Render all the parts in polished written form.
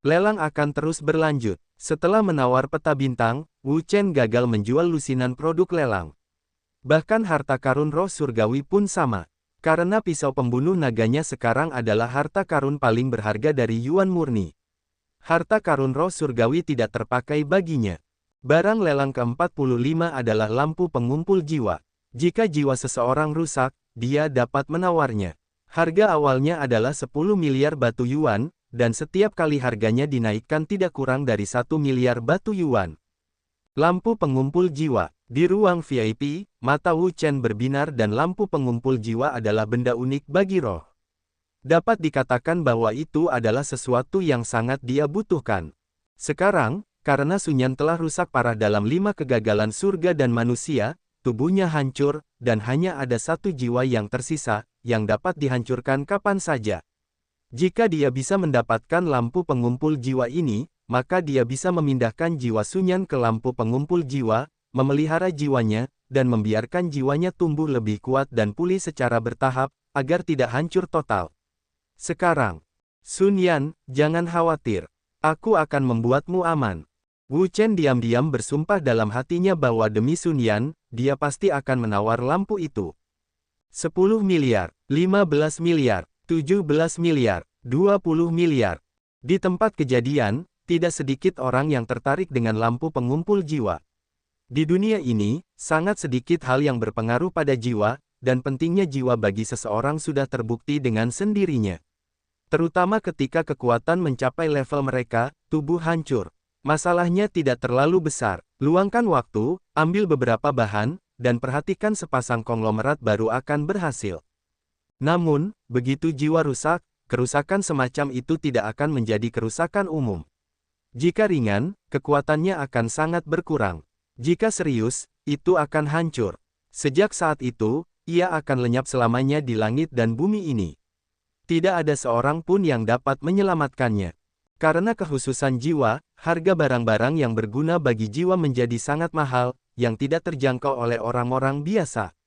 Lelang akan terus berlanjut. Setelah menawar peta bintang, Wu Chen gagal menjual lusinan produk lelang. Bahkan harta karun roh surgawi pun sama. Karena pisau pembunuh naganya sekarang adalah harta karun paling berharga dari Yuan murni. Harta karun roh surgawi tidak terpakai baginya. Barang lelang ke-45 adalah lampu pengumpul jiwa. Jika jiwa seseorang rusak, dia dapat menawarnya. Harga awalnya adalah 10 miliar batu yuan, dan setiap kali harganya dinaikkan tidak kurang dari 1 miliar batu yuan. Lampu pengumpul jiwa. Di ruang VIP, mata Wu Chen berbinar dan lampu pengumpul jiwa adalah benda unik bagi roh. Dapat dikatakan bahwa itu adalah sesuatu yang sangat dia butuhkan. Sekarang, karena Sun Yan telah rusak parah dalam 5 kegagalan surga dan manusia, tubuhnya hancur, dan hanya ada satu jiwa yang tersisa, yang dapat dihancurkan kapan saja. Jika dia bisa mendapatkan lampu pengumpul jiwa ini, maka dia bisa memindahkan jiwa Sun Yan ke lampu pengumpul jiwa, memelihara jiwanya, dan membiarkan jiwanya tumbuh lebih kuat dan pulih secara bertahap, agar tidak hancur total. Sekarang, Sun Yan, jangan khawatir. Aku akan membuatmu aman. Wu Chen diam-diam bersumpah dalam hatinya bahwa demi Sun Yan, dia pasti akan menawar lampu itu. 10 miliar, 15 miliar, 17 miliar, 20 miliar. Di tempat kejadian, tidak sedikit orang yang tertarik dengan lampu pengumpul jiwa. Di dunia ini, sangat sedikit hal yang berpengaruh pada jiwa, dan pentingnya jiwa bagi seseorang sudah terbukti dengan sendirinya. Terutama ketika kekuatan mencapai level mereka, tubuh hancur. Masalahnya tidak terlalu besar. Luangkan waktu, ambil beberapa bahan, dan perhatikan sepasang konglomerat baru akan berhasil. Namun, begitu jiwa rusak, kerusakan semacam itu tidak akan menjadi kerusakan umum. Jika ringan, kekuatannya akan sangat berkurang. Jika serius, itu akan hancur. Sejak saat itu, ia akan lenyap selamanya di langit dan bumi ini. Tidak ada seorang pun yang dapat menyelamatkannya. Karena kekhususan jiwa, harga barang-barang yang berguna bagi jiwa menjadi sangat mahal, yang tidak terjangkau oleh orang-orang biasa.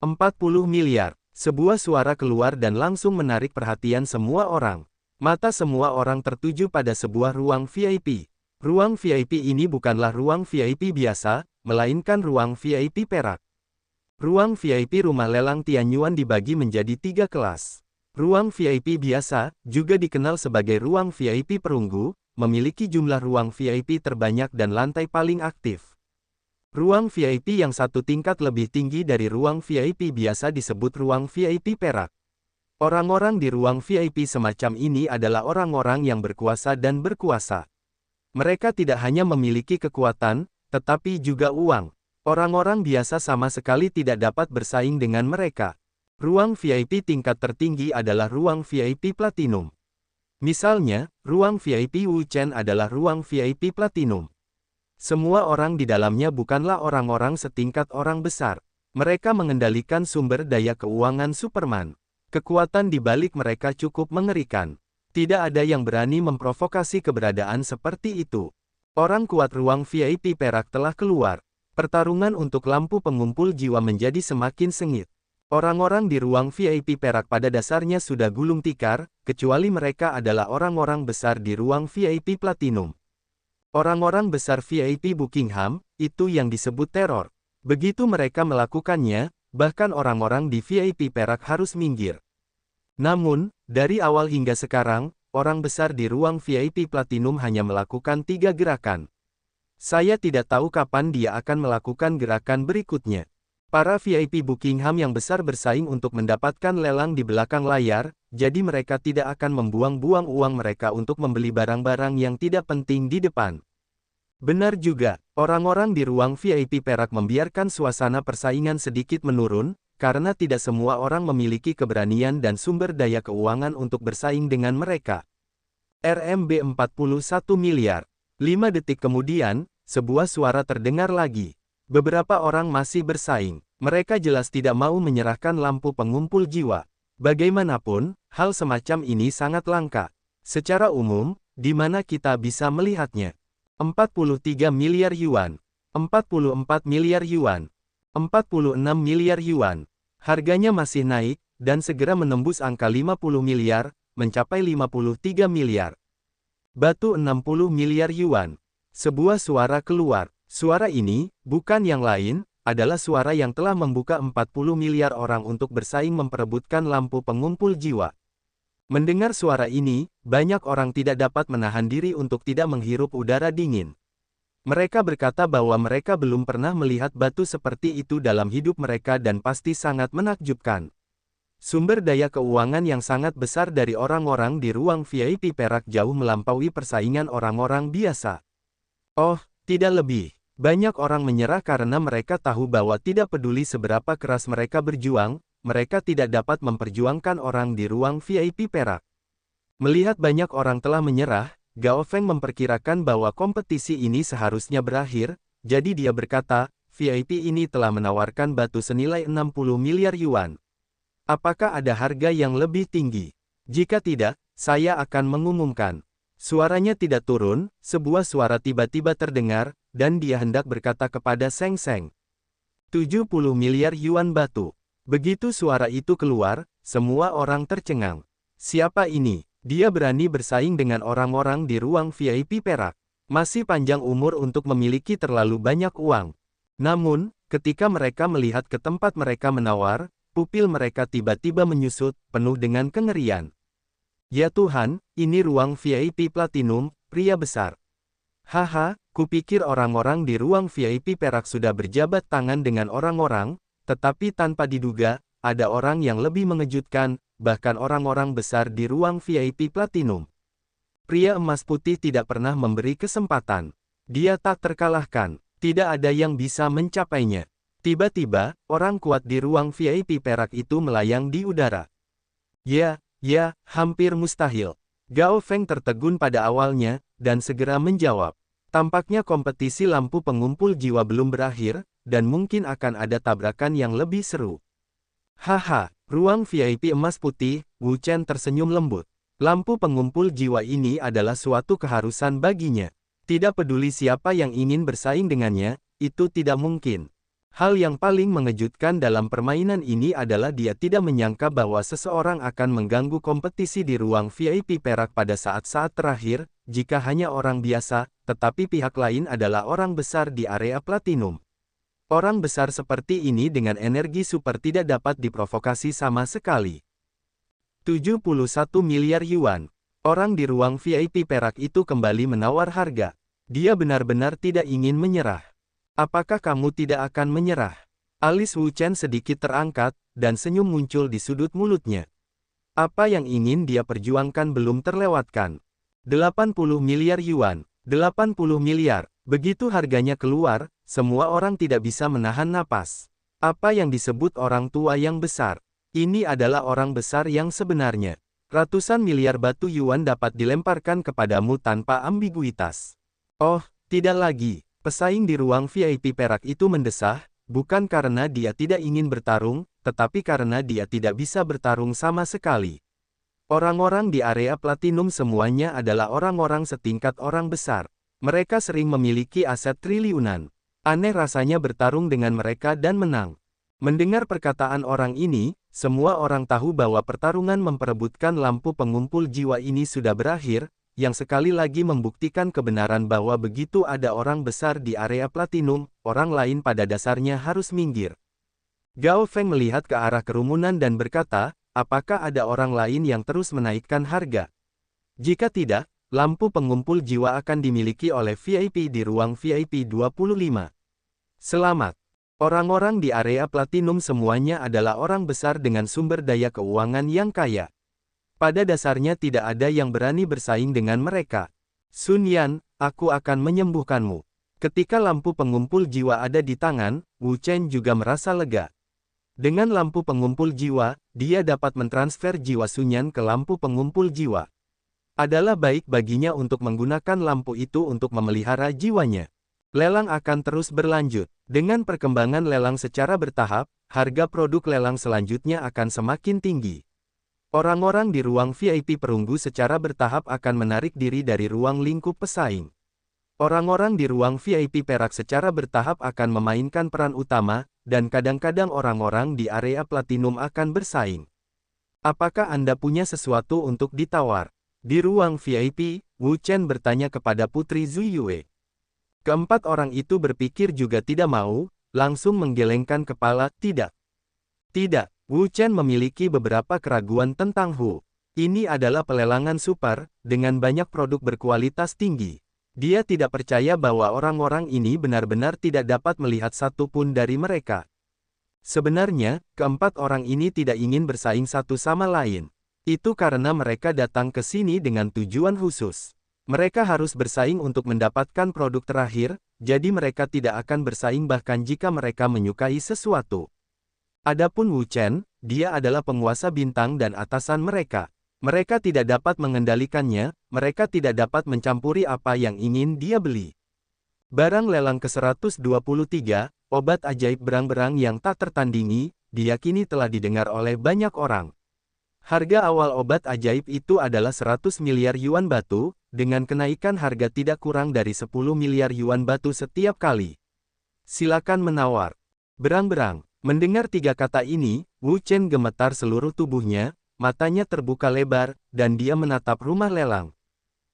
40 miliar. Sebuah suara keluar dan langsung menarik perhatian semua orang. Mata semua orang tertuju pada sebuah ruang VIP. Ruang VIP ini bukanlah ruang VIP biasa, melainkan ruang VIP perak. Ruang VIP rumah lelang Tianyuan dibagi menjadi 3 kelas. Ruang VIP biasa, juga dikenal sebagai ruang VIP perunggu, memiliki jumlah ruang VIP terbanyak dan lantai paling aktif. Ruang VIP yang satu tingkat lebih tinggi dari ruang VIP biasa disebut ruang VIP perak. Orang-orang di ruang VIP semacam ini adalah orang-orang yang berkuasa dan berkuasa. Mereka tidak hanya memiliki kekuatan, tetapi juga uang. Orang-orang biasa sama sekali tidak dapat bersaing dengan mereka. Ruang VIP tingkat tertinggi adalah ruang VIP Platinum. Misalnya, ruang VIP Wu Chen adalah ruang VIP Platinum. Semua orang di dalamnya bukanlah orang-orang setingkat orang besar. Mereka mengendalikan sumber daya keuangan Superman. Kekuatan di balik mereka cukup mengerikan. Tidak ada yang berani memprovokasi keberadaan seperti itu. Orang kuat ruang VIP perak telah keluar. Pertarungan untuk lampu pengumpul jiwa menjadi semakin sengit. Orang-orang di ruang VIP perak pada dasarnya sudah gulung tikar, kecuali mereka adalah orang-orang besar di ruang VIP Platinum. Orang-orang besar VIP Buckingham, itu yang disebut teror. Begitu mereka melakukannya, bahkan orang-orang di VIP perak harus minggir. Namun, dari awal hingga sekarang, orang besar di ruang VIP Platinum hanya melakukan 3 gerakan. Saya tidak tahu kapan dia akan melakukan gerakan berikutnya. Para VIP Buckingham yang besar bersaing untuk mendapatkan lelang di belakang layar, jadi mereka tidak akan membuang-buang uang mereka untuk membeli barang-barang yang tidak penting di depan. Benar juga, orang-orang di ruang VIP perak membiarkan suasana persaingan sedikit menurun, karena tidak semua orang memiliki keberanian dan sumber daya keuangan untuk bersaing dengan mereka. RMB 41 miliar. 5 detik kemudian, sebuah suara terdengar lagi. Beberapa orang masih bersaing. Mereka jelas tidak mau menyerahkan lampu pengumpul jiwa. Bagaimanapun, hal semacam ini sangat langka. Secara umum, di mana kita bisa melihatnya? 43 miliar yuan. 44 miliar yuan. 46 miliar yuan. Harganya masih naik, dan segera menembus angka 50 miliar, mencapai 53 miliar. Batu 60 miliar yuan. Sebuah suara keluar. Suara ini, bukan yang lain, adalah suara yang telah membuka 40 miliar orang untuk bersaing memperebutkan lampu pengumpul jiwa. Mendengar suara ini, banyak orang tidak dapat menahan diri untuk tidak menghirup udara dingin. Mereka berkata bahwa mereka belum pernah melihat batu seperti itu dalam hidup mereka dan pasti sangat menakjubkan. Sumber daya keuangan yang sangat besar dari orang-orang di ruang VIP perak jauh melampaui persaingan orang-orang biasa. Oh, tidak lebih. Banyak orang menyerah karena mereka tahu bahwa tidak peduli seberapa keras mereka berjuang, mereka tidak dapat memperjuangkan orang di ruang VIP perak. Melihat banyak orang telah menyerah, Gao Feng memperkirakan bahwa kompetisi ini seharusnya berakhir, jadi dia berkata, VIP ini telah menawarkan batu senilai 60 miliar yuan. Apakah ada harga yang lebih tinggi? Jika tidak, saya akan mengumumkan. Suaranya tidak turun, sebuah suara tiba-tiba terdengar, dan dia hendak berkata kepada Seng Seng. 70 miliar yuan batu. Begitu suara itu keluar, semua orang tercengang. Siapa ini? Dia berani bersaing dengan orang-orang di ruang VIP perak. Masih panjang umur untuk memiliki terlalu banyak uang. Namun, ketika mereka melihat ke tempat mereka menawar, pupil mereka tiba-tiba menyusut, penuh dengan kengerian. Ya Tuhan, ini ruang VIP Platinum, pria besar. Haha, kupikir orang-orang di ruang VIP perak sudah berjabat tangan dengan orang-orang, tetapi tanpa diduga, ada orang yang lebih mengejutkan, bahkan orang-orang besar di ruang VIP Platinum. Pria emas putih tidak pernah memberi kesempatan. Dia tak terkalahkan, tidak ada yang bisa mencapainya. Tiba-tiba, orang kuat di ruang VIP perak itu melayang di udara. Ya, hampir mustahil. Gao Feng tertegun pada awalnya, dan segera menjawab. Tampaknya kompetisi lampu pengumpul jiwa belum berakhir, dan mungkin akan ada tabrakan yang lebih seru. Haha, ruang VIP emas putih, Wu Chen tersenyum lembut. Lampu pengumpul jiwa ini adalah suatu keharusan baginya. Tidak peduli siapa yang ingin bersaing dengannya, itu tidak mungkin. Hal yang paling mengejutkan dalam permainan ini adalah dia tidak menyangka bahwa seseorang akan mengganggu kompetisi di ruang VIP perak pada saat-saat terakhir, jika hanya orang biasa, tetapi pihak lain adalah orang besar di area platinum. Orang besar seperti ini dengan energi super tidak dapat diprovokasi sama sekali. 71 miliar yuan. Orang di ruang VIP perak itu kembali menawar harga. Dia benar-benar tidak ingin menyerah. Apakah kamu tidak akan menyerah? Alis Wu Chen sedikit terangkat, dan senyum muncul di sudut mulutnya. Apa yang ingin dia perjuangkan belum terlewatkan. 80 miliar yuan. 80 miliar. Begitu harganya keluar, semua orang tidak bisa menahan napas. Apa yang disebut orang tua yang besar? Ini adalah orang besar yang sebenarnya. Ratusan miliar batu yuan dapat dilemparkan kepadamu tanpa ambiguitas. Oh, tidak lagi. Pesaing di ruang VIP perak itu mendesah, bukan karena dia tidak ingin bertarung, tetapi karena dia tidak bisa bertarung sama sekali. Orang-orang di area platinum semuanya adalah orang-orang setingkat orang besar. Mereka sering memiliki aset triliunan. Aneh rasanya bertarung dengan mereka dan menang. Mendengar perkataan orang ini, semua orang tahu bahwa pertarungan memperebutkan lampu pengumpul jiwa ini sudah berakhir, yang sekali lagi membuktikan kebenaran bahwa begitu ada orang besar di area platinum, orang lain pada dasarnya harus minggir. Gao Feng melihat ke arah kerumunan dan berkata, apakah ada orang lain yang terus menaikkan harga? Jika tidak, lampu pengumpul jiwa akan dimiliki oleh VIP di ruang VIP 25. Selamat. Orang-orang di area platinum semuanya adalah orang besar dengan sumber daya keuangan yang kaya. Pada dasarnya tidak ada yang berani bersaing dengan mereka. Sun Yan, aku akan menyembuhkanmu. Ketika lampu pengumpul jiwa ada di tangan, Wu Chen juga merasa lega. Dengan lampu pengumpul jiwa, dia dapat mentransfer jiwa Sun Yan ke lampu pengumpul jiwa. Adalah baik baginya untuk menggunakan lampu itu untuk memelihara jiwanya. Lelang akan terus berlanjut. Dengan perkembangan lelang secara bertahap, harga produk lelang selanjutnya akan semakin tinggi. Orang-orang di ruang VIP perunggu secara bertahap akan menarik diri dari ruang lingkup pesaing. Orang-orang di ruang VIP perak secara bertahap akan memainkan peran utama, dan kadang-kadang orang-orang di area platinum akan bersaing. Apakah Anda punya sesuatu untuk ditawar? Di ruang VIP, Wu Chen bertanya kepada Putri Zuyue. Keempat orang itu berpikir juga tidak mau, langsung menggelengkan kepala, tidak. Tidak, Wu Chen memiliki beberapa keraguan tentang Hu. Ini adalah pelelangan super, dengan banyak produk berkualitas tinggi. Dia tidak percaya bahwa orang-orang ini benar-benar tidak dapat melihat satu pun dari mereka. Sebenarnya, keempat orang ini tidak ingin bersaing satu sama lain. Itu karena mereka datang ke sini dengan tujuan khusus. Mereka harus bersaing untuk mendapatkan produk terakhir, jadi mereka tidak akan bersaing bahkan jika mereka menyukai sesuatu. Adapun Wu Chen, dia adalah penguasa bintang dan atasan mereka. Mereka tidak dapat mengendalikannya, mereka tidak dapat mencampuri apa yang ingin dia beli. Barang lelang ke-123, obat ajaib berang-berang yang tak tertandingi, diyakini telah didengar oleh banyak orang. Harga awal obat ajaib itu adalah 100 miliar yuan batu, dengan kenaikan harga tidak kurang dari 10 miliar yuan batu setiap kali. Silakan menawar. Berang-berang. Mendengar tiga kata ini, Wu Chen gemetar seluruh tubuhnya, matanya terbuka lebar, dan dia menatap rumah lelang.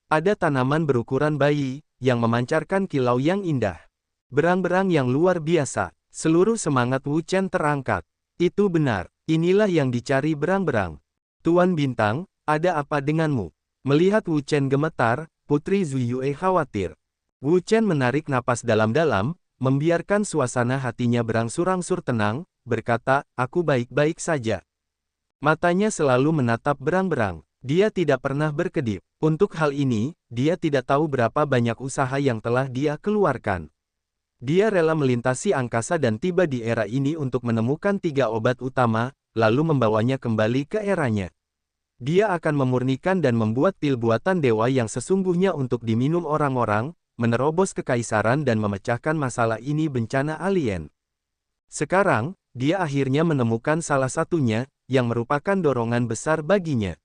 Ada tanaman berukuran bayi, yang memancarkan kilau yang indah. Berang-berang yang luar biasa. Seluruh semangat Wu Chen terangkat. Itu benar, inilah yang dicari berang-berang. Tuan Bintang, ada apa denganmu? Melihat Wu Chen gemetar, Putri Zuyue khawatir. Wu Chen menarik napas dalam-dalam, membiarkan suasana hatinya berangsur-angsur tenang, berkata, aku baik-baik saja. Matanya selalu menatap berang-berang. Dia tidak pernah berkedip. Untuk hal ini, dia tidak tahu berapa banyak usaha yang telah dia keluarkan. Dia rela melintasi angkasa dan tiba di era ini untuk menemukan tiga obat utama, lalu membawanya kembali ke eranya. Dia akan memurnikan dan membuat pil buatan dewa yang sesungguhnya untuk diminum orang-orang, menerobos kekaisaran dan memecahkan masalah ini bencana alien. Sekarang, dia akhirnya menemukan salah satunya, yang merupakan dorongan besar baginya.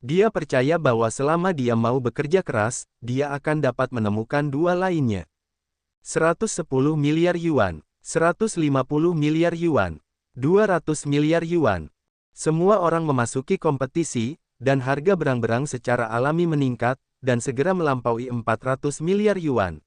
Dia percaya bahwa selama dia mau bekerja keras, dia akan dapat menemukan dua lainnya. 110 miliar yuan, 150 miliar yuan, 200 miliar yuan. Semua orang memasuki kompetisi, dan harga berang-berang secara alami meningkat, dan segera melampaui 400 miliar yuan.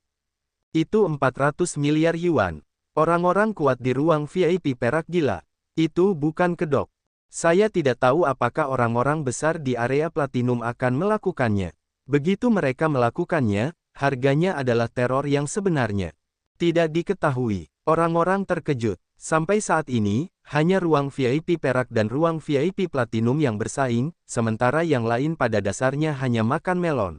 Itu 400 miliar yuan. Orang-orang kuat di ruang VIP perak gila. Itu bukan kedok. Saya tidak tahu apakah orang-orang besar di area platinum akan melakukannya. Begitu mereka melakukannya, harganya adalah teror yang sebenarnya. Tidak diketahui. Orang-orang terkejut. Sampai saat ini, hanya ruang VIP perak dan ruang VIP platinum yang bersaing, sementara yang lain pada dasarnya hanya makan melon.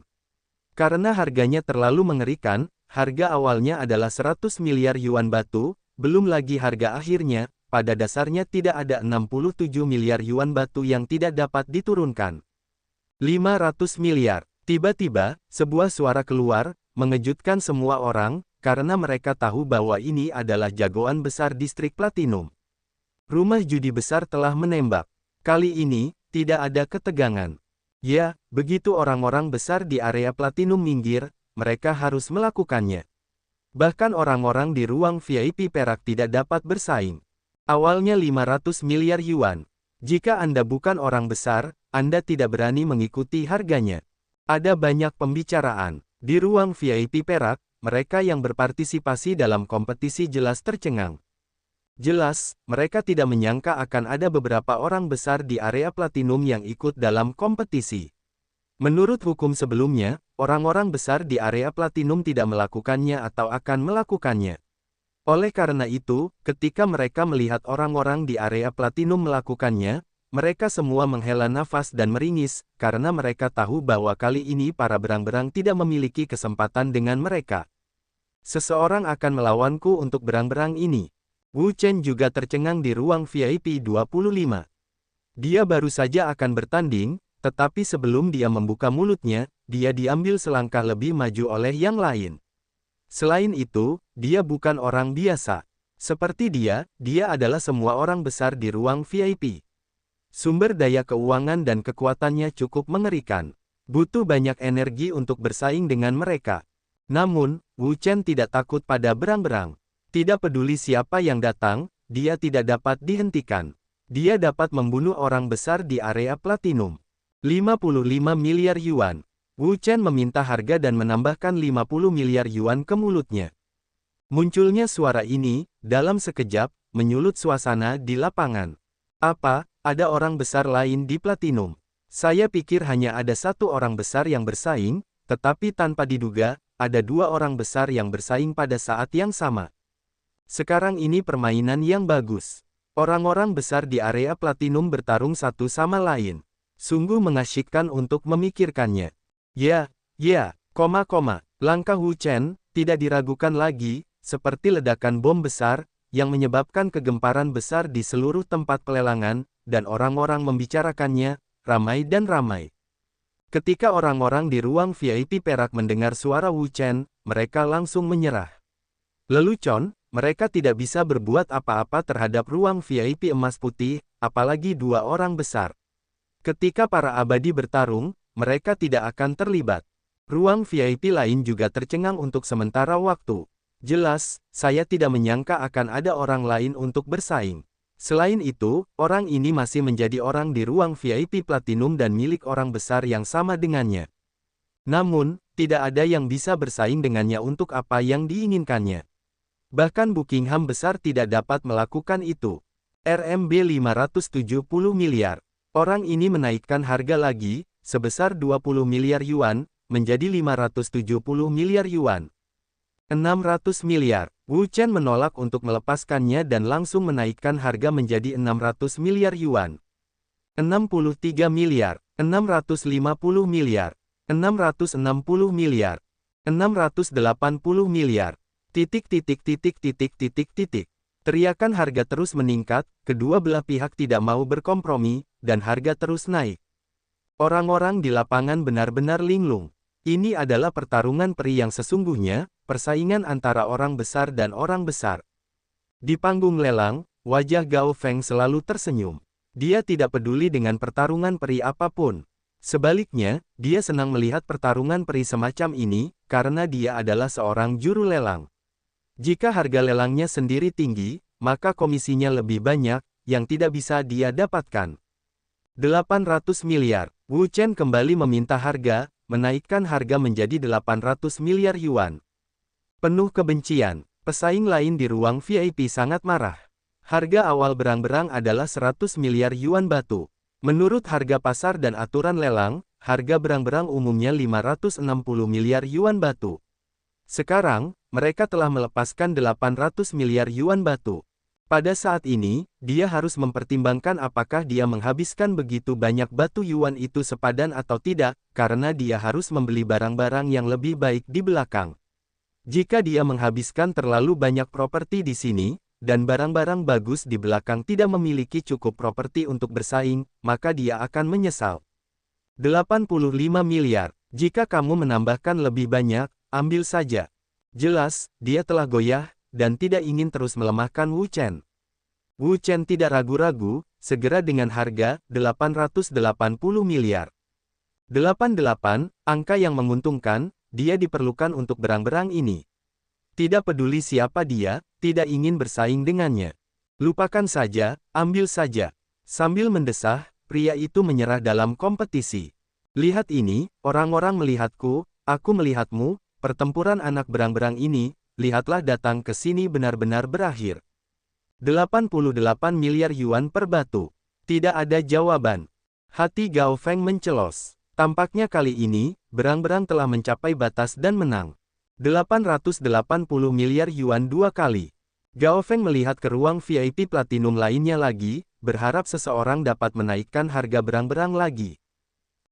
Karena harganya terlalu mengerikan, harga awalnya adalah 100 miliar yuan batu, belum lagi harga akhirnya, pada dasarnya tidak ada 67 miliar yuan batu yang tidak dapat diturunkan. 500 miliar. Tiba-tiba, sebuah suara keluar, mengejutkan semua orang, karena mereka tahu bahwa ini adalah jagoan besar distrik platinum. Rumah judi besar telah menembak. Kali ini, tidak ada ketegangan. Ya, begitu orang-orang besar di area platinum minggir, mereka harus melakukannya. Bahkan orang-orang di ruang VIP perak tidak dapat bersaing. Awalnya 500 miliar yuan. Jika Anda bukan orang besar, Anda tidak berani mengikuti harganya. Ada banyak pembicaraan. Di ruang VIP perak, mereka yang berpartisipasi dalam kompetisi jelas tercengang. Jelas, mereka tidak menyangka akan ada beberapa orang besar di area platinum yang ikut dalam kompetisi. Menurut hukum sebelumnya, orang-orang besar di area platinum tidak melakukannya atau akan melakukannya. Oleh karena itu, ketika mereka melihat orang-orang di area platinum melakukannya, mereka semua menghela nafas dan meringis, karena mereka tahu bahwa kali ini para berang-berang tidak memiliki kesempatan dengan mereka. Seseorang akan melawanku untuk berang-berang ini. Wu Chen juga tercengang di ruang VIP 25. Dia baru saja akan bertanding, tetapi sebelum dia membuka mulutnya, dia diambil selangkah lebih maju oleh yang lain. Selain itu, dia bukan orang biasa. Seperti dia adalah semua orang besar di ruang VIP. Sumber daya keuangan dan kekuatannya cukup mengerikan. Butuh banyak energi untuk bersaing dengan mereka. Namun, Wu Chen tidak takut pada berang-berang. Tidak peduli siapa yang datang, dia tidak dapat dihentikan. Dia dapat membunuh orang besar di area platinum. 55 miliar yuan. Wu Chen meminta harga dan menambahkan 50 miliar yuan ke mulutnya. Munculnya suara ini, dalam sekejap, menyulut suasana di lapangan. Apa, ada orang besar lain di Platinum? Saya pikir hanya ada satu orang besar yang bersaing, tetapi tanpa diduga, ada dua orang besar yang bersaing pada saat yang sama. Sekarang ini permainan yang bagus. Orang-orang besar di area Platinum bertarung satu sama lain. Sungguh mengasyikkan untuk memikirkannya. Ya, langkah Wu Chen, tidak diragukan lagi, seperti ledakan bom besar, yang menyebabkan kegemparan besar di seluruh tempat pelelangan, dan orang-orang membicarakannya, ramai dan ramai. Ketika orang-orang di ruang VIP perak mendengar suara Wu Chen, mereka langsung menyerah. Lelucon, mereka tidak bisa berbuat apa-apa terhadap ruang VIP emas putih, apalagi dua orang besar. Ketika para abadi bertarung, mereka tidak akan terlibat. Ruang VIP lain juga tercengang untuk sementara waktu. Jelas, saya tidak menyangka akan ada orang lain untuk bersaing. Selain itu, orang ini masih menjadi orang di ruang VIP Platinum dan milik orang besar yang sama dengannya. Namun, tidak ada yang bisa bersaing dengannya untuk apa yang diinginkannya. Bahkan Buckingham besar tidak dapat melakukan itu. RMB 570 miliar. Orang ini menaikkan harga lagi, sebesar 20 miliar yuan, menjadi 570 miliar yuan. 600 miliar. Wu Chen menolak untuk melepaskannya dan langsung menaikkan harga menjadi 600 miliar yuan. 63 miliar, 650 miliar, 660 miliar, 680 miliar. Teriakan harga terus meningkat, kedua belah pihak tidak mau berkompromi, dan harga terus naik. Orang-orang di lapangan benar-benar linglung. Ini adalah pertarungan peri yang sesungguhnya, persaingan antara orang besar dan orang besar. Di panggung lelang, wajah Gao Feng selalu tersenyum. Dia tidak peduli dengan pertarungan peri apapun. Sebaliknya, dia senang melihat pertarungan peri semacam ini, karena dia adalah seorang juru lelang. Jika harga lelangnya sendiri tinggi, maka komisinya lebih banyak, yang tidak bisa dia dapatkan. 800 miliar. Wu Chen kembali meminta harga, menaikkan harga menjadi 800 miliar yuan. Penuh kebencian, pesaing lain di ruang VIP sangat marah. Harga awal berang-berang adalah 100 miliar yuan batu. Menurut harga pasar dan aturan lelang, harga berang-berang umumnya 560 miliar yuan batu. Sekarang, mereka telah melepaskan 800 miliar yuan batu. Pada saat ini, dia harus mempertimbangkan apakah dia menghabiskan begitu banyak batu yuan itu sepadan atau tidak, karena dia harus membeli barang-barang yang lebih baik di belakang. Jika dia menghabiskan terlalu banyak properti di sini, dan barang-barang bagus di belakang tidak memiliki cukup properti untuk bersaing, maka dia akan menyesal. 85 miliar. Jika kamu menambahkan lebih banyak, ambil saja. Jelas, dia telah goyah, dan tidak ingin terus melemahkan Wu Chen. Wu Chen tidak ragu-ragu, segera dengan harga 880 miliar. 88, angka yang menguntungkan, dia diperlukan untuk berang-berang ini. Tidak peduli siapa dia, tidak ingin bersaing dengannya. Lupakan saja, ambil saja. Sambil mendesah, pria itu menyerah dalam kompetisi. Lihat ini, orang-orang melihatku, aku melihatmu, pertempuran anak berang-berang ini, lihatlah datang ke sini benar-benar berakhir. 88 miliar yuan per batu. Tidak ada jawaban. Hati Gao Feng mencelos. Tampaknya kali ini, berang-berang telah mencapai batas dan menang. 880 miliar yuan dua kali. Gao Feng melihat ke ruang VIP Platinum lainnya lagi, berharap seseorang dapat menaikkan harga berang-berang lagi.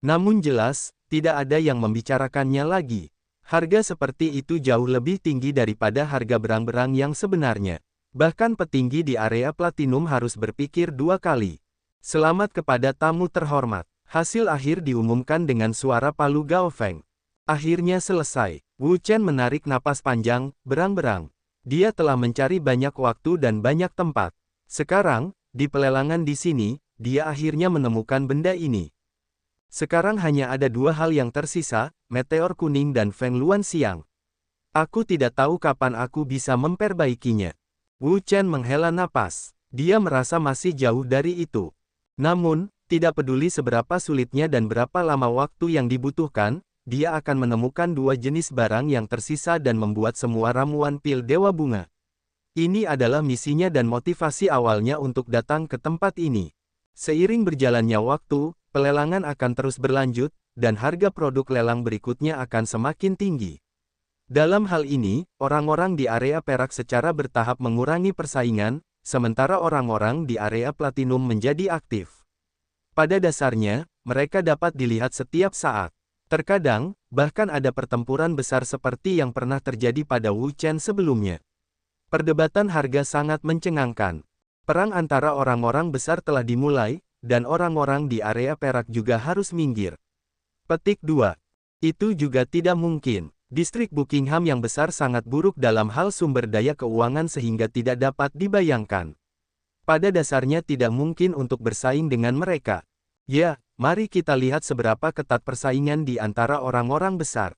Namun jelas, tidak ada yang membicarakannya lagi. Harga seperti itu jauh lebih tinggi daripada harga berang-berang yang sebenarnya. Bahkan petinggi di area Platinum harus berpikir dua kali. Selamat kepada tamu terhormat. Hasil akhir diumumkan dengan suara palu Gao Feng. Akhirnya selesai. Wu Chen menarik napas panjang, berang-berang. Dia telah mencari banyak waktu dan banyak tempat. Sekarang, di pelelangan di sini, dia akhirnya menemukan benda ini. Sekarang hanya ada dua hal yang tersisa, meteor kuning dan Feng Luan Xiang. Aku tidak tahu kapan aku bisa memperbaikinya. Wu Chen menghela napas. Dia merasa masih jauh dari itu. Namun, Tidak peduli seberapa sulitnya dan berapa lama waktu yang dibutuhkan, dia akan menemukan dua jenis barang yang tersisa dan membuat semua ramuan pil Dewa Bunga. Ini adalah misinya dan motivasi awalnya untuk datang ke tempat ini. Seiring berjalannya waktu, pelelangan akan terus berlanjut, dan harga produk lelang berikutnya akan semakin tinggi. Dalam hal ini, orang-orang di area perak secara bertahap mengurangi persaingan, sementara orang-orang di area platinum menjadi aktif. Pada dasarnya, mereka dapat dilihat setiap saat. Terkadang, bahkan ada pertempuran besar seperti yang pernah terjadi pada Wu Chen sebelumnya. Perdebatan harga sangat mencengangkan. Perang antara orang-orang besar telah dimulai, dan orang-orang di area perak juga harus minggir. Petik 2. Itu juga tidak mungkin. Distrik Buckingham yang besar sangat buruk dalam hal sumber daya keuangan sehingga tidak dapat dibayangkan. Pada dasarnya tidak mungkin untuk bersaing dengan mereka. Ya, mari kita lihat seberapa ketat persaingan di antara orang-orang besar.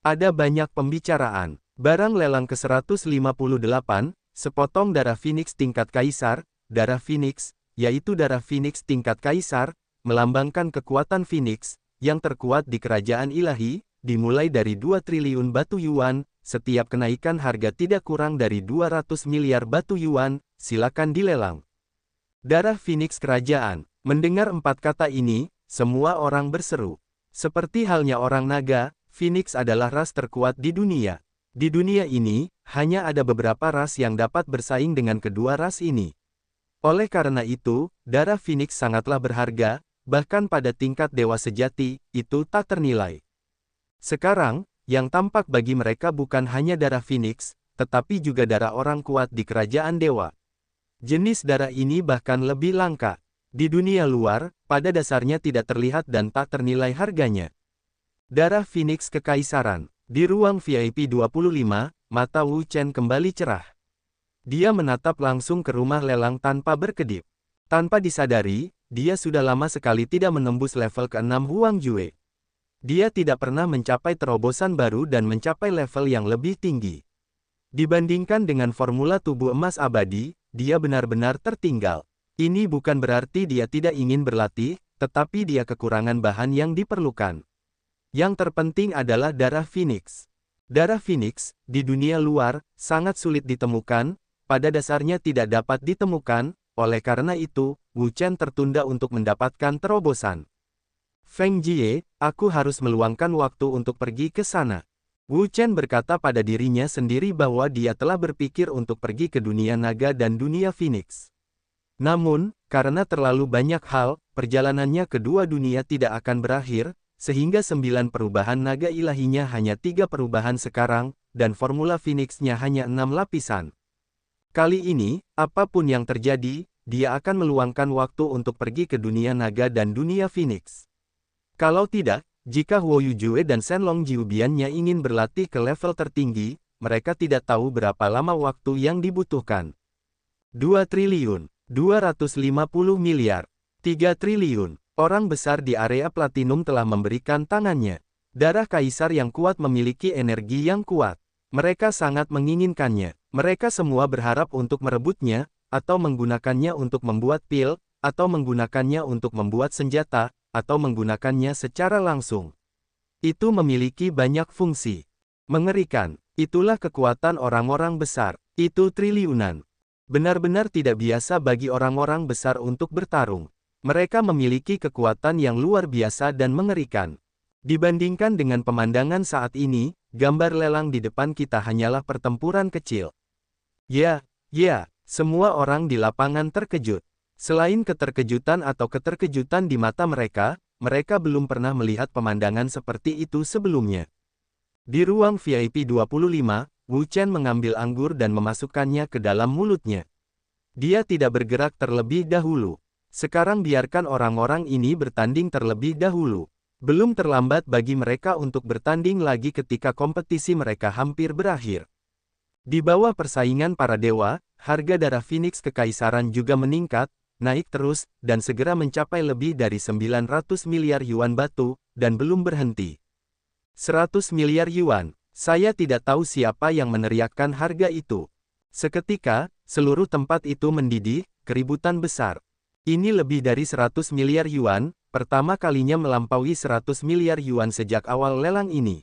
Ada banyak pembicaraan. Barang lelang ke-158, sepotong darah Phoenix tingkat Kaisar, darah Phoenix, yaitu darah Phoenix tingkat Kaisar, melambangkan kekuatan Phoenix, yang terkuat di kerajaan ilahi, dimulai dari 2 triliun batu yuan, setiap kenaikan harga tidak kurang dari 200 miliar batu yuan, silakan dilelang. Darah Phoenix Kerajaan. Mendengar 4 kata ini, semua orang berseru. Seperti halnya orang naga, Phoenix adalah ras terkuat di dunia. Di dunia ini, hanya ada beberapa ras yang dapat bersaing dengan kedua ras ini. Oleh karena itu, darah Phoenix sangatlah berharga, bahkan pada tingkat dewa sejati, itu tak ternilai. Sekarang, yang tampak bagi mereka bukan hanya darah Phoenix, tetapi juga darah orang kuat di kerajaan dewa. Jenis darah ini bahkan lebih langka. Di dunia luar, pada dasarnya tidak terlihat dan tak ternilai harganya. Darah Phoenix Kekaisaran. Di ruang VIP 25, mata Wu Chen kembali cerah. Dia menatap langsung ke rumah lelang tanpa berkedip. Tanpa disadari, dia sudah lama sekali tidak menembus level ke-6 Huang Jue. Dia tidak pernah mencapai terobosan baru dan mencapai level yang lebih tinggi. Dibandingkan dengan formula tubuh emas abadi, dia benar-benar tertinggal. Ini bukan berarti dia tidak ingin berlatih, tetapi dia kekurangan bahan yang diperlukan. Yang terpenting adalah darah Phoenix. Darah Phoenix, di dunia luar, sangat sulit ditemukan, pada dasarnya tidak dapat ditemukan, oleh karena itu, Wu Chen tertunda untuk mendapatkan terobosan. Feng Jie, aku harus meluangkan waktu untuk pergi ke sana. Wu Chen berkata pada dirinya sendiri bahwa dia telah berpikir untuk pergi ke dunia naga dan dunia Phoenix. Namun, karena terlalu banyak hal, perjalanannya ke dua dunia tidak akan berakhir, sehingga 9 perubahan naga ilahinya hanya 3 perubahan sekarang, dan formula Phoenix-nya hanya 6 lapisan. Kali ini, apapun yang terjadi, dia akan meluangkan waktu untuk pergi ke dunia naga dan dunia Phoenix. Kalau tidak, jika Huo Yujue dan Shenlong Jiubiannya ingin berlatih ke level tertinggi, mereka tidak tahu berapa lama waktu yang dibutuhkan. 2 triliun, 250 miliar, 3 triliun. Orang besar di area platinum telah memberikan tangannya. Darah kaisar yang kuat memiliki energi yang kuat. Mereka sangat menginginkannya. Mereka semua berharap untuk merebutnya, atau menggunakannya untuk membuat pil, atau menggunakannya untuk membuat senjata, atau menggunakannya secara langsung. Itu memiliki banyak fungsi. Mengerikan. Itulah kekuatan orang-orang besar. Itu triliunan. Benar-benar tidak biasa bagi orang-orang besar untuk bertarung. Mereka memiliki kekuatan yang luar biasa dan mengerikan. Dibandingkan dengan pemandangan saat ini, gambar lelang di depan kita hanyalah pertempuran kecil. Ya, semua orang di lapangan terkejut. Selain keterkejutan atau keterkejutan di mata mereka, mereka belum pernah melihat pemandangan seperti itu sebelumnya. Di ruang VIP 25, Wu Chen mengambil anggur dan memasukkannya ke dalam mulutnya. Dia tidak bergerak terlebih dahulu. Sekarang biarkan orang-orang ini bertanding terlebih dahulu. Belum terlambat bagi mereka untuk bertanding lagi ketika kompetisi mereka hampir berakhir. Di bawah persaingan para dewa, harga darah Phoenix Kekaisaran juga meningkat, naik terus, dan segera mencapai lebih dari 900 miliar yuan batu, dan belum berhenti. 100 miliar yuan. Saya tidak tahu siapa yang meneriakkan harga itu. Seketika, seluruh tempat itu mendidih, keributan besar. Ini lebih dari 100 miliar yuan, pertama kalinya melampaui 100 miliar yuan sejak awal lelang ini.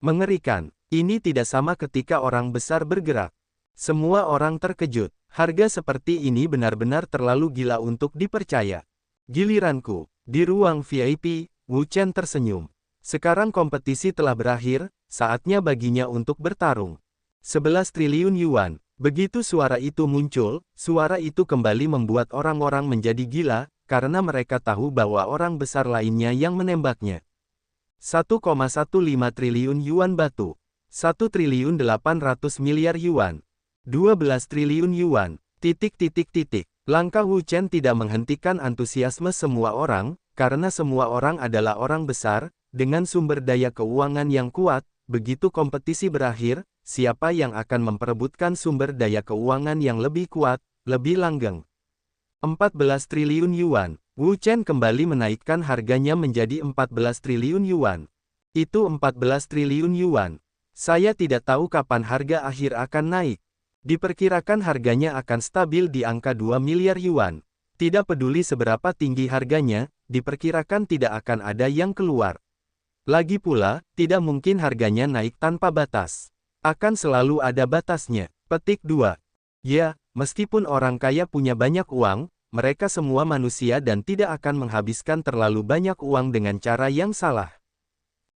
Mengerikan, ini tidak sama ketika orang besar bergerak. Semua orang terkejut, harga seperti ini benar-benar terlalu gila untuk dipercaya. Giliranku, di ruang VIP, Wu Chen tersenyum. Sekarang kompetisi telah berakhir, saatnya baginya untuk bertarung. 11 triliun yuan. Begitu suara itu muncul, suara itu kembali membuat orang-orang menjadi gila, karena mereka tahu bahwa orang besar lainnya yang menembaknya. 1,15 triliun yuan batu. 1 triliun 800 miliar yuan. 12 triliun yuan. ... Langkah Wu Chen tidak menghentikan antusiasme semua orang, karena semua orang adalah orang besar, dengan sumber daya keuangan yang kuat. Begitu kompetisi berakhir, siapa yang akan memperebutkan sumber daya keuangan yang lebih kuat, lebih langgeng? 14 triliun yuan. Wu Chen kembali menaikkan harganya menjadi 14 triliun yuan. Itu 14 triliun yuan. Saya tidak tahu kapan harga akhir akan naik. Diperkirakan harganya akan stabil di angka 2 miliar yuan. Tidak peduli seberapa tinggi harganya, diperkirakan tidak akan ada yang keluar. Lagi pula, tidak mungkin harganya naik tanpa batas. Akan selalu ada batasnya. Petik 2. Ya, meskipun orang kaya punya banyak uang, mereka semua manusia dan tidak akan menghabiskan terlalu banyak uang dengan cara yang salah.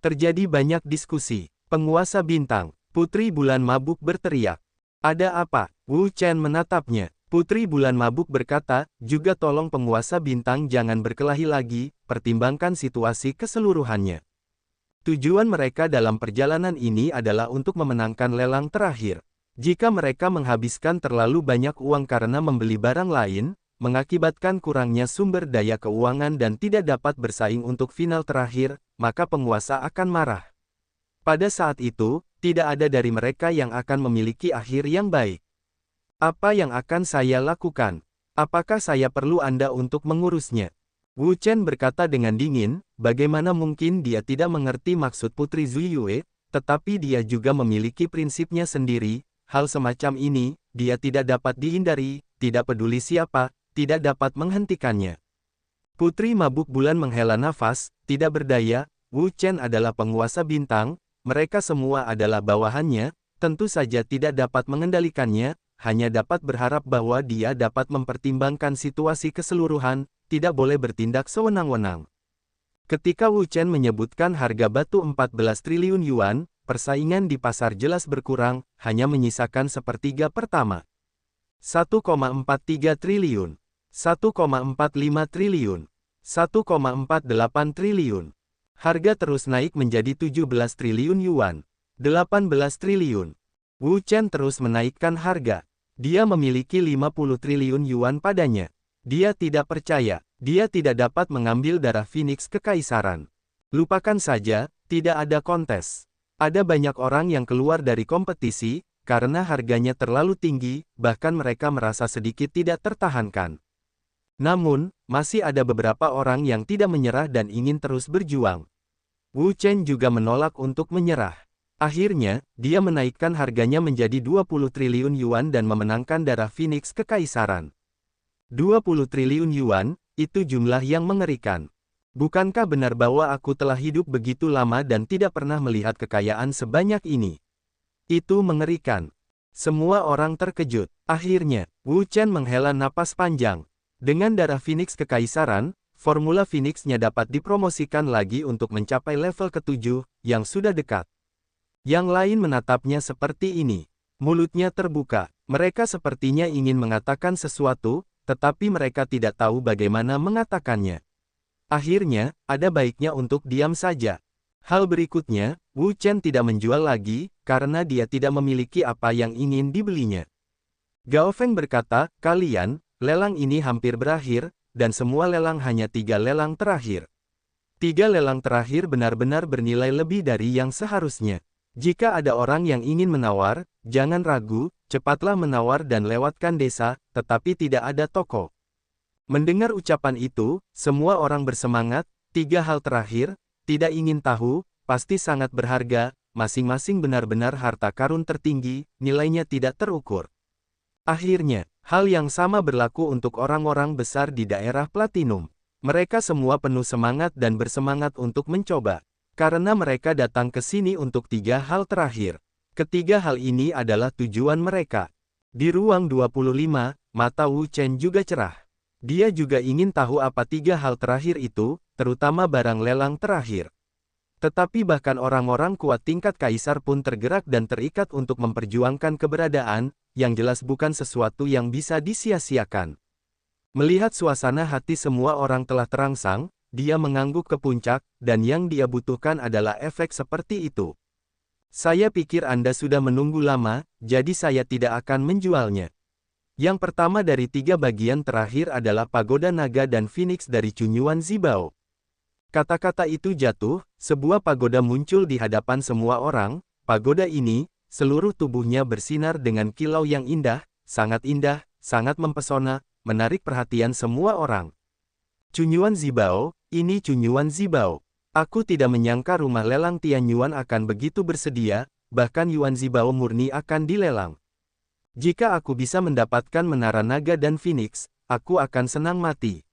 Terjadi banyak diskusi. Penguasa bintang, Putri Bulan Mabuk berteriak. Ada apa? Wu Chen menatapnya. Putri Bulan Mabuk berkata, juga tolong penguasa bintang jangan berkelahi lagi, pertimbangkan situasi keseluruhannya. Tujuan mereka dalam perjalanan ini adalah untuk memenangkan lelang terakhir. Jika mereka menghabiskan terlalu banyak uang karena membeli barang lain, mengakibatkan kurangnya sumber daya keuangan dan tidak dapat bersaing untuk final terakhir, maka penguasa akan marah. Pada saat itu, tidak ada dari mereka yang akan memiliki akhir yang baik. Apa yang akan saya lakukan? Apakah saya perlu Anda untuk mengurusnya? Wu Chen berkata dengan dingin, bagaimana mungkin dia tidak mengerti maksud Putri Zuyue, tetapi dia juga memiliki prinsipnya sendiri, hal semacam ini, dia tidak dapat dihindari, tidak peduli siapa, tidak dapat menghentikannya. Putri Mabuk Bulan menghela nafas, tidak berdaya, Wu Chen adalah penguasa bintang, mereka semua adalah bawahannya, tentu saja tidak dapat mengendalikannya, hanya dapat berharap bahwa dia dapat mempertimbangkan situasi keseluruhan, tidak boleh bertindak sewenang-wenang. Ketika Wu Chen menyebutkan harga batu 14 triliun yuan, persaingan di pasar jelas berkurang, hanya menyisakan sepertiga pertama. 1,43 triliun, 1,45 triliun, 1,48 triliun. Harga terus naik menjadi 17 triliun yuan, 18 triliun. Wu Chen terus menaikkan harga. Dia memiliki 50 triliun yuan padanya. Dia tidak percaya, dia tidak dapat mengambil darah Phoenix Kekaisaran. Lupakan saja, tidak ada kontes. Ada banyak orang yang keluar dari kompetisi, karena harganya terlalu tinggi, bahkan mereka merasa sedikit tidak tertahankan. Namun, masih ada beberapa orang yang tidak menyerah dan ingin terus berjuang. Wu Chen juga menolak untuk menyerah. Akhirnya, dia menaikkan harganya menjadi 20 triliun yuan dan memenangkan darah Phoenix Kekaisaran. 20 triliun yuan, itu jumlah yang mengerikan. Bukankah benar bahwa aku telah hidup begitu lama dan tidak pernah melihat kekayaan sebanyak ini? Itu mengerikan. Semua orang terkejut. Akhirnya, Wu Chen menghela napas panjang. Dengan darah Phoenix Kekaisaran, formula Phoenix-nya dapat dipromosikan lagi untuk mencapai level ke-7, yang sudah dekat. Yang lain menatapnya seperti ini. Mulutnya terbuka. Mereka sepertinya ingin mengatakan sesuatu, tetapi mereka tidak tahu bagaimana mengatakannya. Akhirnya, ada baiknya untuk diam saja. Hal berikutnya, Wu Chen tidak menjual lagi, karena dia tidak memiliki apa yang ingin dibelinya. Gao Feng berkata, kalian, lelang ini hampir berakhir, dan semua lelang hanya 3 lelang terakhir. 3 lelang terakhir benar-benar bernilai lebih dari yang seharusnya. Jika ada orang yang ingin menawar, jangan ragu, cepatlah menawar dan lewatkan desa, tetapi tidak ada toko. Mendengar ucapan itu, semua orang bersemangat. 3 hal terakhir, tidak ingin tahu, pasti sangat berharga, masing-masing benar-benar harta karun tertinggi, nilainya tidak terukur. Akhirnya, Hal yang sama berlaku untuk orang-orang besar di daerah Platinum. Mereka semua penuh semangat dan bersemangat untuk mencoba. Karena mereka datang ke sini untuk 3 hal terakhir. Ketiga hal ini adalah tujuan mereka. Di ruang 25, mata Wu Chen juga cerah. Dia juga ingin tahu apa 3 hal terakhir itu, terutama barang lelang terakhir. Tetapi bahkan orang-orang kuat tingkat kaisar pun tergerak dan terikat untuk memperjuangkan keberadaan, yang jelas bukan sesuatu yang bisa disia-siakan. Melihat suasana hati semua orang telah terangsang, dia mengangguk ke puncak, dan yang dia butuhkan adalah efek seperti itu. Saya pikir Anda sudah menunggu lama, jadi saya tidak akan menjualnya. Yang pertama dari 3 bagian terakhir adalah Pagoda Naga dan Phoenix dari Cunyuan Zibao. Kata-kata itu jatuh, sebuah pagoda muncul di hadapan semua orang. Pagoda ini, seluruh tubuhnya bersinar dengan kilau yang indah, sangat mempesona, menarik perhatian semua orang. Cunyuan Zibao, ini Cunyuan Zibao. Aku tidak menyangka rumah lelang Tianyuan akan begitu bersedia, bahkan Yuan Zibao murni akan dilelang. Jika aku bisa mendapatkan Menara Naga dan Phoenix, aku akan senang mati.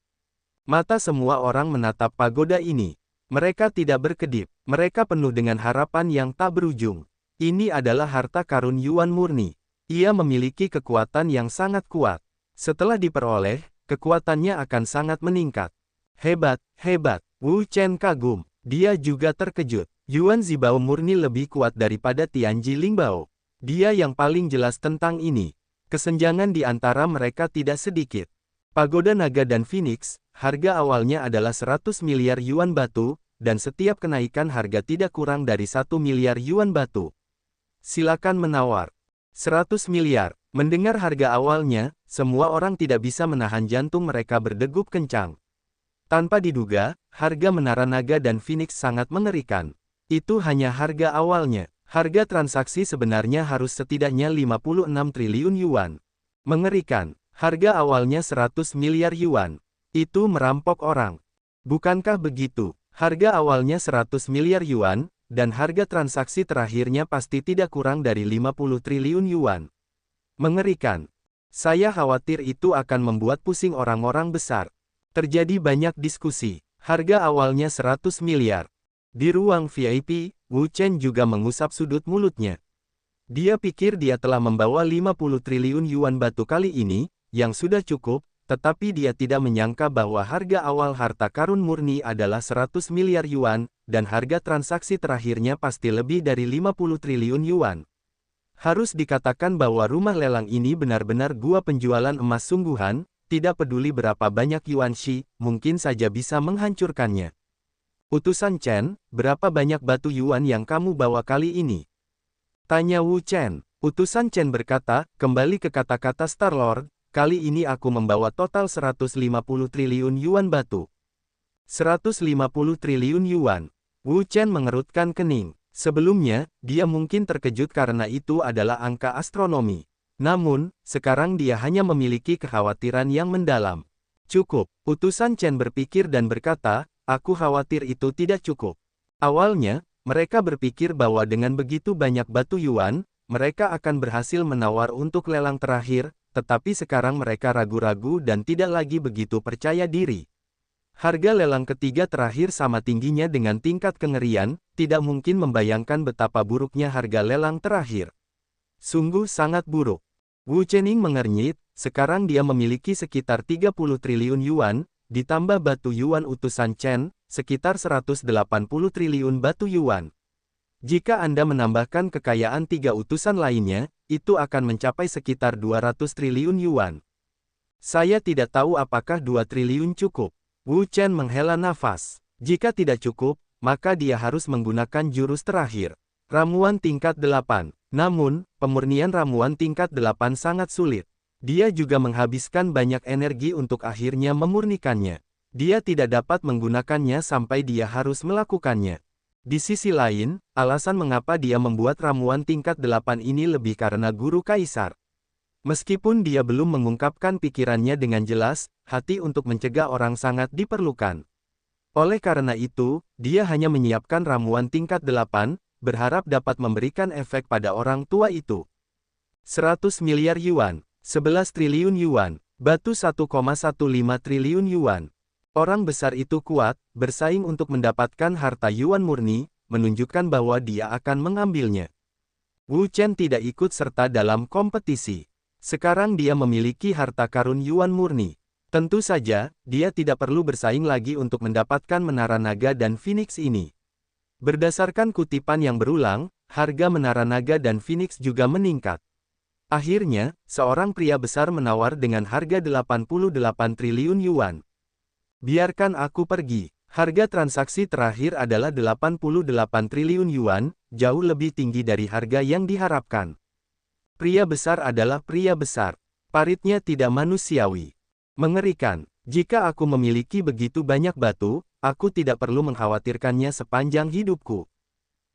Mata semua orang menatap pagoda ini. Mereka tidak berkedip, mereka penuh dengan harapan yang tak berujung. Ini adalah harta karun Yuan murni. Ia memiliki kekuatan yang sangat kuat. Setelah diperoleh, kekuatannya akan sangat meningkat. Hebat, hebat. Wu Chen kagum. Dia juga terkejut. Yuan Zibao murni lebih kuat daripada Tianji Lingbao. Dia yang paling jelas tentang ini. Kesenjangan di antara mereka tidak sedikit. Pagoda Naga dan Phoenix, harga awalnya adalah 100 miliar Yuan batu, dan setiap kenaikan harga tidak kurang dari 1 miliar Yuan batu. Silakan menawar. 100 miliar. Mendengar harga awalnya, semua orang tidak bisa menahan jantung mereka berdegup kencang. Tanpa diduga, harga Menara Naga dan Phoenix sangat mengerikan. Itu hanya harga awalnya. Harga transaksi sebenarnya harus setidaknya 56 triliun Yuan. Mengerikan. Harga awalnya 100 miliar Yuan. Itu merampok orang. Bukankah begitu? Harga awalnya 100 miliar Yuan, dan harga transaksi terakhirnya pasti tidak kurang dari 50 triliun Yuan. Mengerikan. Saya khawatir itu akan membuat pusing orang-orang besar. Terjadi banyak diskusi. Harga awalnya 100 miliar. Di ruang VIP, Wu Chen juga mengusap sudut mulutnya. Dia pikir dia telah membawa 50 triliun Yuan batu kali ini, yang sudah cukup, tetapi dia tidak menyangka bahwa harga awal harta karun murni adalah 100 miliar Yuan, dan harga transaksi terakhirnya pasti lebih dari 50 triliun Yuan. Harus dikatakan bahwa rumah lelang ini benar-benar gua penjualan emas sungguhan, tidak peduli berapa banyak Yuan Shi, mungkin saja bisa menghancurkannya. Utusan Chen, berapa banyak batu Yuan yang kamu bawa kali ini? Tanya Wu Chen. Utusan Chen berkata, kembali ke kata-kata Star-Lord, kali ini aku membawa total 150 triliun Yuan batu. 150 triliun Yuan. Wu Chen mengerutkan kening. Sebelumnya, dia mungkin terkejut karena itu adalah angka astronomi. Namun, sekarang dia hanya memiliki kekhawatiran yang mendalam. Cukup, utusan Chen berpikir dan berkata, aku khawatir itu tidak cukup. Awalnya, mereka berpikir bahwa dengan begitu banyak batu Yuan, mereka akan berhasil menawar untuk lelang terakhir, tetapi sekarang mereka ragu-ragu dan tidak lagi begitu percaya diri. Harga lelang ketiga terakhir sama tingginya dengan tingkat kengerian, tidak mungkin membayangkan betapa buruknya harga lelang terakhir. Sungguh sangat buruk. Wu Chening mengernyit, sekarang dia memiliki sekitar 30 triliun Yuan, ditambah batu Yuan utusan Chen, sekitar 180 triliun batu Yuan. Jika Anda menambahkan kekayaan 3 utusan lainnya, itu akan mencapai sekitar 200 triliun Yuan. Saya tidak tahu apakah 2 triliun cukup. Wu Chen menghela nafas. Jika tidak cukup, maka dia harus menggunakan jurus terakhir. Ramuan tingkat 8. Namun, pemurnian ramuan tingkat 8 sangat sulit. Dia juga menghabiskan banyak energi untuk akhirnya memurnikannya. Dia tidak dapat menggunakannya sampai dia harus melakukannya. Di sisi lain, alasan mengapa dia membuat ramuan tingkat 8 ini lebih karena guru kaisar. Meskipun dia belum mengungkapkan pikirannya dengan jelas, hati untuk mencegah orang sangat diperlukan. Oleh karena itu, dia hanya menyiapkan ramuan tingkat 8, berharap dapat memberikan efek pada orang tua itu. 100 miliar Yuan. 11 triliun yuan, batu 1,15 triliun yuan. Orang besar itu kuat, bersaing untuk mendapatkan harta yuan murni, menunjukkan bahwa dia akan mengambilnya. Wu Chen tidak ikut serta dalam kompetisi. Sekarang dia memiliki harta karun yuan murni. Tentu saja, dia tidak perlu bersaing lagi untuk mendapatkan menara naga dan Phoenix ini. Berdasarkan kutipan yang berulang, harga menara naga dan Phoenix juga meningkat. Akhirnya, seorang pria besar menawar dengan harga 88 triliun yuan. Biarkan aku pergi. Harga transaksi terakhir adalah 88 triliun yuan, jauh lebih tinggi dari harga yang diharapkan. Pria besar adalah pria besar. Paritnya tidak manusiawi. Mengerikan. Jika aku memiliki begitu banyak batu, aku tidak perlu mengkhawatirkannya sepanjang hidupku.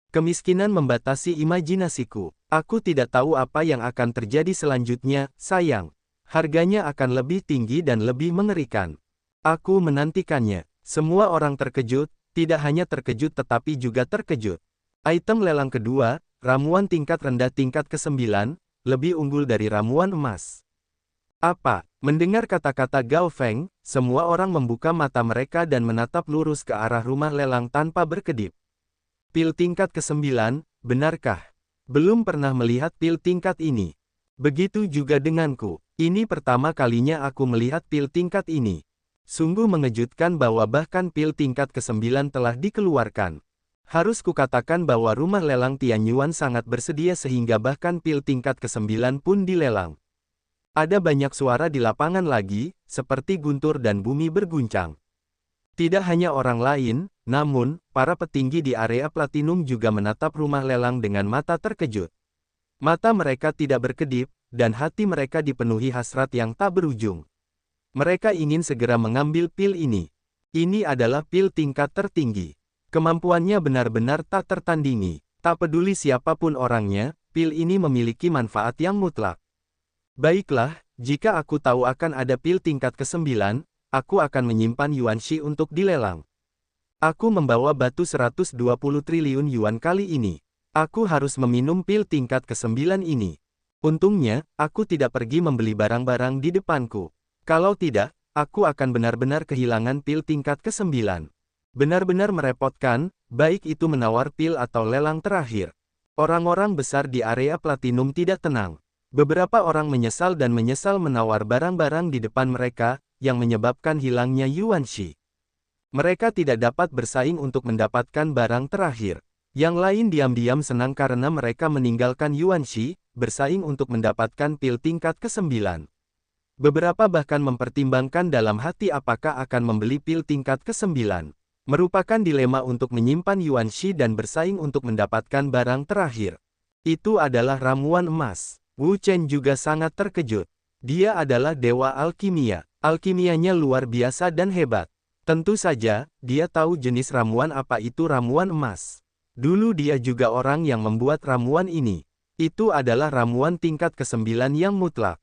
Kemiskinan membatasi imajinasiku. Aku tidak tahu apa yang akan terjadi selanjutnya, sayang. Harganya akan lebih tinggi dan lebih mengerikan. Aku menantikannya. Semua orang terkejut, tidak hanya terkejut tetapi juga terkejut. Item lelang kedua, ramuan tingkat rendah tingkat ke-9, lebih unggul dari ramuan emas. Apa? Mendengar kata-kata Gao Feng, semua orang membuka mata mereka dan menatap lurus ke arah rumah lelang tanpa berkedip. Pil tingkat ke-9, benarkah? Belum pernah melihat pil tingkat ini. Begitu juga denganku. Ini pertama kalinya aku melihat pil tingkat ini. Sungguh mengejutkan bahwa bahkan pil tingkat ke-9 telah dikeluarkan. Harus kukatakan bahwa rumah lelang Tianyuan sangat bersedia sehingga bahkan pil tingkat ke-9 pun dilelang. Ada banyak suara di lapangan lagi, seperti guntur dan bumi berguncang. Tidak hanya orang lain, namun, para petinggi di area platinum juga menatap rumah lelang dengan mata terkejut. Mata mereka tidak berkedip, dan hati mereka dipenuhi hasrat yang tak berujung. Mereka ingin segera mengambil pil ini. Ini adalah pil tingkat tertinggi. Kemampuannya benar-benar tak tertandingi. Tak peduli siapapun orangnya, pil ini memiliki manfaat yang mutlak. Baiklah, jika aku tahu akan ada pil tingkat ke-9, aku akan menyimpan Yuanxi untuk dilelang. Aku membawa batu 120 triliun yuan kali ini. Aku harus meminum pil tingkat ke-9 ini. Untungnya, aku tidak pergi membeli barang-barang di depanku. Kalau tidak, aku akan benar-benar kehilangan pil tingkat ke-9. Benar-benar merepotkan, baik itu menawar pil atau lelang terakhir. Orang-orang besar di area platinum tidak tenang. Beberapa orang menyesal dan menyesal menawar barang-barang di depan mereka, yang menyebabkan hilangnya Yuanxi. Mereka tidak dapat bersaing untuk mendapatkan barang terakhir. Yang lain diam-diam senang karena mereka meninggalkan Yuanxi, bersaing untuk mendapatkan pil tingkat ke-9. Beberapa bahkan mempertimbangkan dalam hati apakah akan membeli pil tingkat ke-9. Merupakan dilema untuk menyimpan Yuanxi dan bersaing untuk mendapatkan barang terakhir. Itu adalah ramuan emas. Wu Chen juga sangat terkejut. Dia adalah dewa alkimia. Alkimianya luar biasa dan hebat. Tentu saja, dia tahu jenis ramuan apa itu ramuan emas. Dulu dia juga orang yang membuat ramuan ini. Itu adalah ramuan tingkat ke-9 yang mutlak.